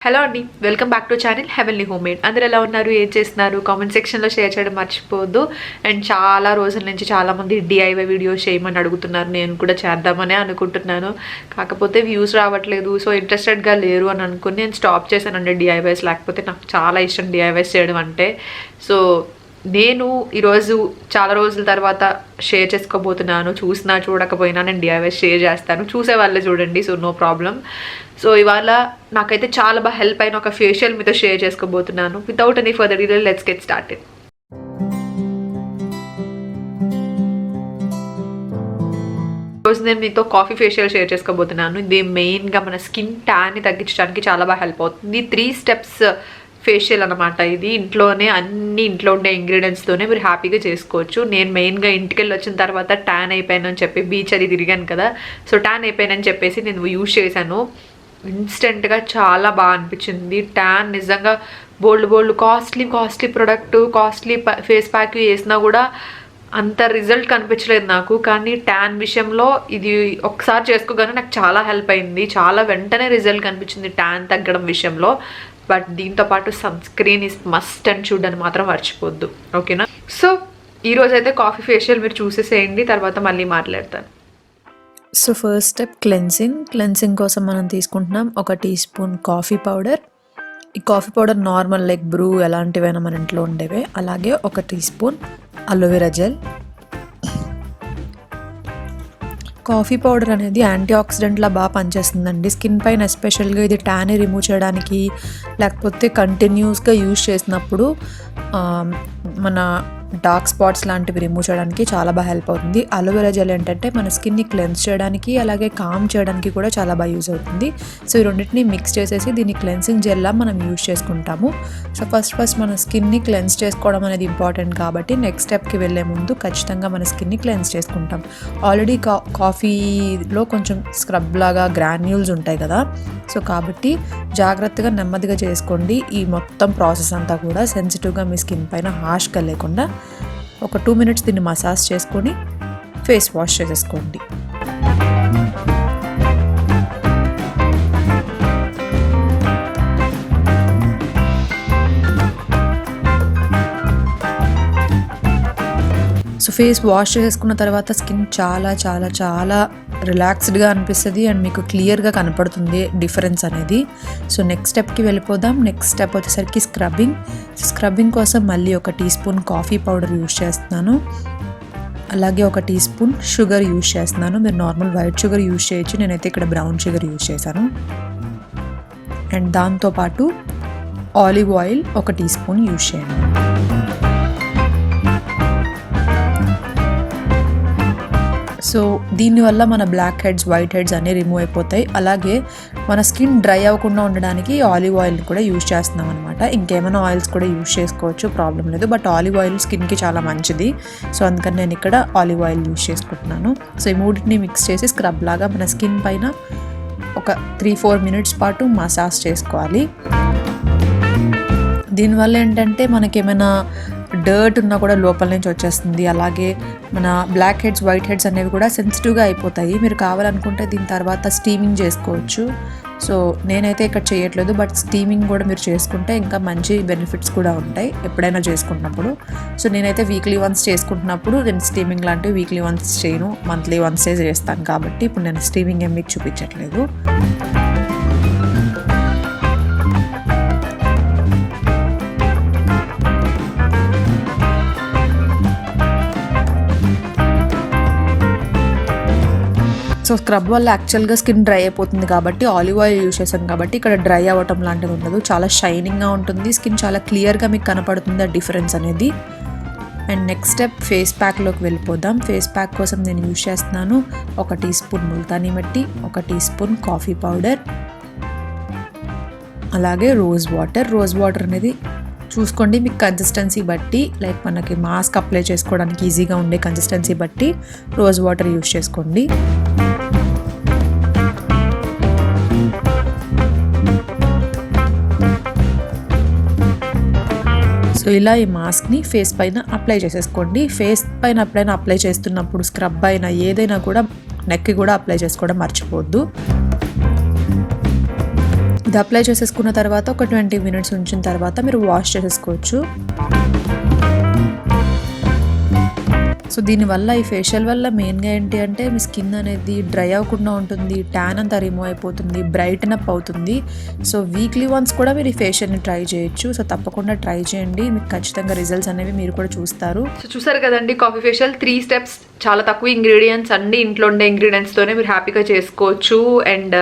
Hello అండి, welcome back to channel heavenly home made. అందరు ఎలా ఉన్నారు, ఏం చేస్తున్నారు? కామెంట్ సెక్షన్లో షేర్ చేయడం మర్చిపోవద్దు. అండ్ చాలా రోజుల నుంచి చాలామంది డిఐవై వీడియోస్ చేయమని అడుగుతున్నారు. నేను కూడా చేద్దామనే అనుకుంటున్నాను, కాకపోతే వ్యూస్ రావట్లేదు. సో ఇంట్రెస్టెడ్గా లేరు అని అనుకుని నేను స్టాప్ చేశానండి డిఐవైస్. లేకపోతే నాకు చాలా ఇష్టం డిఐవైస్ చేయడం అంటే. సో నేను ఈరోజు చాలా రోజుల తర్వాత షేర్ చేసుకోబోతున్నాను. చూసినా చూడకపోయినా నేను డిఐవైస్ షేర్ చేస్తాను, చూసే వాళ్ళే చూడండి. So no problem. సో ఇవాళ నాకైతే చాలా బాగా హెల్ప్ అయిన ఒక ఫేషియల్ మీతో షేర్ చేసుకోబోతున్నాను. Without any further delay let's get started. రోజు నేను మీతో కాఫీ ఫేషియల్ షేర్ చేసుకోబోతున్నాను. ఇది మెయిన్గా మన స్కిన్ ట్యాన్ని తగ్గించడానికి చాలా బాగా హెల్ప్ అవుతుంది. 3 స్టెప్స్ ఫేషియల్ అనమాట. ఇది ఇంట్లోనే ఇంట్లో ఉండే ఇంగ్రీడియంట్స్తోనే మీరు హ్యాపీగా చేసుకోవచ్చు. నేను మెయిన్గా ఇంటికి వెళ్ళి వచ్చిన తర్వాత ట్యాన్ అయిపోయానని చెప్పి బీచ్ అది తిరిగాను కదా, సో ట్యాన్ అయిపోయానని చెప్పేసి నేను యూజ్ చేశాను. ఇన్స్టెంట్గా చాలా బాగా అనిపించింది. ట్యాన్ నిజంగా బోల్డ్ costly product, costly face pack వేసినా కూడా అంత రిజల్ట్ కనిపించలేదు నాకు. కానీ ట్యాన్ విషయంలో ఇది ఒకసారి చేసుకోగానే నాకు చాలా హెల్ప్ అయింది. చాలా వెంటనే రిజల్ట్ కనిపించింది ట్యాన్ తగ్గడం విషయంలో. బట్ దీంతో పాటు sunscreen is must and should అని మాత్రం మర్చిపోద్దు, ఓకేనా? సో ఈరోజు అయితే కాఫీ ఫేషియల్ మీరు చూసేసేయండి, తర్వాత మళ్ళీ మాట్లాడతాను. సో ఫస్ట్ స్టెప్ క్లెన్సింగ్ కోసం మనం తీసుకుంటున్నాం 1 టీ స్పూన్ కాఫీ పౌడర్. ఈ coffee powder normal like Bru ఎలాంటివైనా మన ఇంట్లో ఉండేవే. అలాగే 1 teaspoon aloe vera gel. Coffee powder అనేది యాంటీ ఆక్సిడెంట్లా బాగా పనిచేస్తుందండి స్కిన్ పైన. ఎస్పెషల్గా ఇది ట్యాన్ రిమూవ్ చేయడానికి, లేకపోతే కంటిన్యూస్గా యూజ్ చేసినప్పుడు మన డార్క్ స్పాట్స్ లాంటివి రిమూవ్ చేయడానికి చాలా బాగా హెల్ప్ అవుతుంది. అలోవెరా జెల్ ఏంటంటే మన స్కిన్ని క్లెన్స్ చేయడానికి, అలాగే కామ్ చేయడానికి కూడా చాలా బాగా యూజ్ అవుతుంది. సో ఈ రెండింటిని మిక్స్ చేసేసి దీన్ని క్లెన్సింగ్ జెల్లా మనం యూజ్ చేసుకుంటాము. సో ఫస్ట్ మన స్కిన్ని క్లెన్స్ చేసుకోవడం అనేది ఇంపార్టెంట్ కాబట్టి నెక్స్ట్ స్టెప్కి వెళ్ళే ముందు ఖచ్చితంగా మన స్కిన్ని క్లెన్స్ చేసుకుంటాం. ఆల్రెడీ కాఫీలో కొంచెం స్క్రబ్ లాగా గ్రాన్యూల్స్ ఉంటాయి కదా, సో కాబట్టి జాగ్రత్తగా నెమ్మదిగా చేసుకోండి. ఈ మొత్తం ప్రాసెస్ అంతా కూడా సెన్సిటివ్గా మీ స్కిన్ పైన హార్ష్గా లేకుండా ఒక 2 మినిట్స్ దీన్ని మసాజ్ చేసుకొని ఫేస్ వాష్ చేసేసుకోండి. సో ఫేస్ వాష్ చేసుకున్న తర్వాత స్కిన్ చాలా చాలా చాలా రిలాక్స్డ్గా అనిపిస్తుంది అండ్ మీకు క్లియర్గా కనపడుతుంది డిఫరెన్స్ అనేది. సో నెక్స్ట్ స్టెప్కి వెళ్ళిపోదాం. నెక్స్ట్ స్టెప్ వచ్చేసరికి స్క్రబ్బింగ్ కోసం మళ్ళీ 1 teaspoon coffee powder use చేస్తున్నాను. అలాగే 1 టీ స్పూన్ షుగర్ యూజ్ చేస్తున్నాను. మీరు నార్మల్ వైట్ షుగర్ యూజ్ చేయొచ్చు, నేనైతే ఇక్కడ బ్రౌన్ షుగర్ యూజ్ చేశాను. అండ్ దాంతోపాటు olive oil 1 teaspoon use చేయండి. సో దీనివల్ల మన బ్లాక్ హెడ్స్, వైట్ హెడ్స్ అన్నీ రిమూవ్ అయిపోతాయి. అలాగే మన స్కిన్ డ్రై అవ్వకుండా ఉండడానికి ఆలివ్ ఆయిల్ని కూడా యూజ్ చేస్తున్నాం అనమాట. ఇంకేమైనా ఆయిల్స్ కూడా యూజ్ చేసుకోవచ్చు, ప్రాబ్లం లేదు. బట్ ఆలివ్ ఆయిల్ స్కిన్కి చాలా మంచిది. సో అందుకని నేను ఇక్కడ ఆలివ్ ఆయిల్ యూజ్ చేసుకుంటున్నాను. సో ఈ మూడింటిని మిక్స్ చేసి స్క్రబ్ లాగా మన స్కిన్ పైన ఒక 3-4 మినిట్స్ పాటు మసాజ్ చేసుకోవాలి. దీనివల్ల ఏంటంటే మనకేమైనా డర్ట్ ఉన్నా కూడా లోపల నుంచి వచ్చేస్తుంది. అలాగే మన బ్లాక్ హెడ్స్, వైట్ హెడ్స్ అనేవి కూడా సెన్సిటివ్గా అయిపోతాయి. మీరు కావాలనుకుంటే దీని తర్వాత స్టీమింగ్ చేసుకోవచ్చు. సో నేనైతే ఇక్కడ చేయట్లేదు, బట్ స్టీమింగ్ కూడా మీరు చేసుకుంటే ఇంకా మంచి బెనిఫిట్స్ కూడా ఉంటాయి ఎప్పుడైనా చేసుకుంటున్నప్పుడు. సో నేనైతే వీక్లీ వన్స్ చేసుకుంటున్నప్పుడు నేను స్టీమింగ్ లాంటివి వీక్లీ వన్స్ చేయను, మంత్లీ వన్సే చేస్తాను. కాబట్టి ఇప్పుడు నేను స్టీమింగ్ ఏం మీకు చూపించట్లేదు. సో స్క్రబ్ వల్ల యాక్చువల్గా స్కిన్ డ్రై అయిపోతుంది కాబట్టి ఆలివ్ ఆయిల్ యూజ్ చేశాను కాబట్టి ఇక్కడ డ్రై అవ్వటం లాంటిది ఉండదు. చాలా షైనింగ్గా ఉంటుంది స్కిన్, చాలా క్లియర్గా మీకు కనపడుతుంది ఆ డిఫరెన్స్ అనేది. అండ్ నెక్స్ట్ స్టెప్ ఫేస్ ప్యాక్లోకి వెళ్ళిపోదాం. ఫేస్ ప్యాక్ కోసం నేను యూజ్ చేస్తున్నాను 1 టీ స్పూన్ ముల్తానీ మట్టి, 1 టీ స్పూన్ కాఫీ పౌడర్, అలాగే రోజ్ వాటర్ అనేది చూసుకోండి మీకు కన్సిస్టెన్సీ బట్టి, లైక్ మనకి మాస్క్ అప్లై చేసుకోవడానికి ఈజీగా ఉండే కన్సిస్టెన్సీ బట్టి రోజ్ వాటర్ యూజ్ చేసుకోండి. సో ఇలా ఈ మాస్క్ని ఫేస్ పైన అప్లై చేసేసుకోండి. ఫేస్ పైన ఎప్పుడైనా అప్లై చేస్తున్నప్పుడు స్క్రబ్ అయినా ఏదైనా కూడా నెక్కి కూడా అప్లై చేసుకోవడం మర్చిపోవద్దు. ఇది అప్లై చేసేసుకున్న తర్వాత ఒక 20 మినిట్స్ ఉంచిన తర్వాత మీరు వాష్ చేసేసుకోవచ్చు. సో దీనివల్ల ఈ ఫేషియల్ వల్ల మెయిన్గా ఏంటి అంటే మీ స్కిన్ అనేది డ్రై అవ్వకుండా ఉంటుంది, ట్యాన్ అంతా రిమూవ్ అయిపోతుంది, బ్రైటన్ అప్ అవుతుంది. సో వీక్లీ వన్స్ కూడా మీరు ఈ ఫేషియల్ని ట్రై చేయొచ్చు. సో తప్పకుండా ట్రై చేయండి, మీకు ఖచ్చితంగా రిజల్ట్స్ అనేవి మీరు కూడా చూస్తారు. సో చూసారు కదండి కాఫీ ఫేషియల్ 3 స్టెప్స్, చాలా తక్కువ ఇంగ్రీడియంట్స్, అన్ని ఇంట్లో ఉండే ఇంగ్రీడియంట్స్తోనే మీరు హ్యాపీగా చేసుకోవచ్చు. అండ్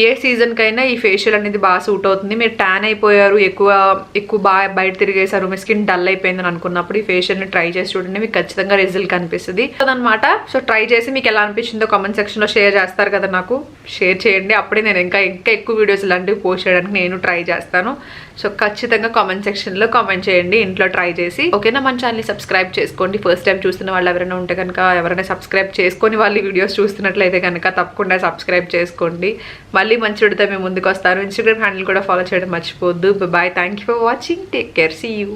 ఏ సీజన్కైనా ఈ ఫేషియల్ అనేది బాగా సూట్ అవుతుంది. మీరు ట్యాన్ అయిపోయారు, ఎక్కువ బాగా బయట తిరిగేశారు, మీ స్కిన్ డల్ అయిపోయిందని అనుకున్నప్పుడు ఈ ఫేషియల్ని ట్రై చేసి చూడండి, మీకు ఖచ్చితంగా రిజల్ట్ కనిపిస్తుంది అదనమాట. సో ట్రై చేసి మీకు ఎలా అనిపించిందో కామెంట్ సెక్షన్లో షేర్ చేస్తారు కదా, నాకు షేర్ చేయండి. అప్పుడే నేను ఇంకా ఎక్కువ వీడియోస్ ఇలాంటివి పోస్ట్ చేయడానికి నేను ట్రై చేస్తాను. సో ఖచ్చితంగా కామెంట్ సెక్షన్లో కామెంట్ చేయండి ఇంట్లో ట్రై చేసి. ఓకేనా, మన ఛానల్ని సబ్స్క్రైబ్ చేసుకోండి. ఫస్ట్ టైం చూస్తున్న వాళ్ళు ఎవరైనా ఉంటే కనుక, ఎవరైనా సబ్స్క్రైబ్ చేసుకొని వాళ్ళు వీడియోస్ చూస్తున్నట్లయితే కనుక తప్పకుండా సబ్స్క్రైబ్ చేసుకోండి. మళ్ళీ మంచి వీడియోతో మేము ముందుకు వస్తాను. ఇన్స్టాగ్రామ్ హ్యాండిల్ కూడా ఫాలో చేయడం మర్చిపోవద్దు. Bye, thank you for watching, take care, see you.